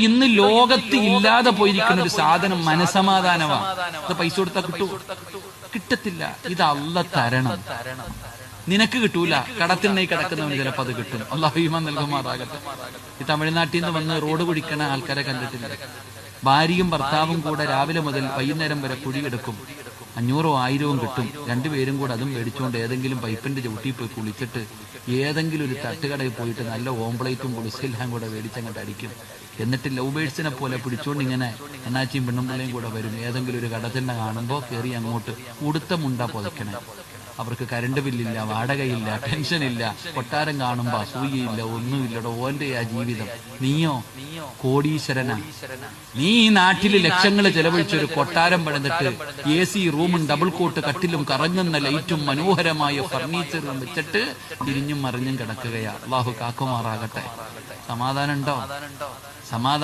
ഇന്ന് ലോകത്ത് ഇല്ലാതെ പോയിരിക്കുന്ന ഒരു സാധനം മനസമാധാനമാണ്. അത് പൈസ കൊടുത്താൽ കിട്ടത്തില്ല. ഇത് അള്ള തരണം. നിനക്ക് കിട്ടൂല, കടത്തിനായി കിടക്കുന്നവന് ചിലപ്പോൾ അത് കിട്ടും. അല്ലാഹു ഈമാൻ നൽകുമാറാകട്ടെ. ഈ തമിഴ്നാട്ടിൽ നിന്ന് വന്ന് റോഡ് കുടിക്കണ ആൾക്കാരെ കണ്ടിട്ടില്ല. ഭാര്യയും ഭർത്താവും കൂടെ രാവിലെ മുതൽ വൈകുന്നേരം വരെ കുഴിയെടുക്കും. 500 1000 കിട്ടും. രണ്ടുപേരും കൂടെ അതും മേടിച്ചുകൊണ്ട് ഏതെങ്കിലും പൈപ്പിന്റെ ചവിട്ടിൽ പോയി കുളിച്ചിട്ട് ഏതെങ്കിലും ഒരു തട്ടുകടയിൽ പോയിട്ട് നല്ല ഓംപ്ലേറ്റും പുളിസെല്ലാം കൂടെ മേടിച്ചങ്ങോട്ട് അടിക്കും. എന്നിട്ട് ലവ് ബേഴ്സിനെ പോലെ പിടിച്ചുകൊണ്ട് ഇങ്ങനെ അണ്ണാച്ചിയും പെണ്ണുമ്പിള്ളയും കൂടെ വരും. ഏതെങ്കിലും ഒരു കടത്തിനെ കാണുമ്പോൾ കയറി അങ്ങോട്ട് ഉടുത്ത മുണ്ട പുതയ്ക്കണേ. അവർക്ക് കരണ്ട് ബില്ലില്ല, വാടകയില്ല, പെൻഷനില്ല. കൊട്ടാരം കാണുമ്പോ അസൂയയില്ല, ഒന്നുമില്ലടോ. ഓന്റെ ആ ജീവിതം. നീയോ കോടീശ്വരനാ. നീ ഈ നാട്ടില് ലക്ഷങ്ങൾ ചെലവഴിച്ചൊരു കൊട്ടാരം പണിതിട്ട് AC റൂമും ഡബിൾ കോട്ട് കട്ടിലും കറങ്ങുന്ന ലൈറ്റും മനോഹരമായ ഫർണിച്ചറും വെച്ചിട്ട് തിരിഞ്ഞും മറിഞ്ഞും കിടക്കുകയാ. അല്ലാഹു കാക്കുമാറാകട്ടെ. സമാധാനം ഉണ്ടോ? സമാധാനം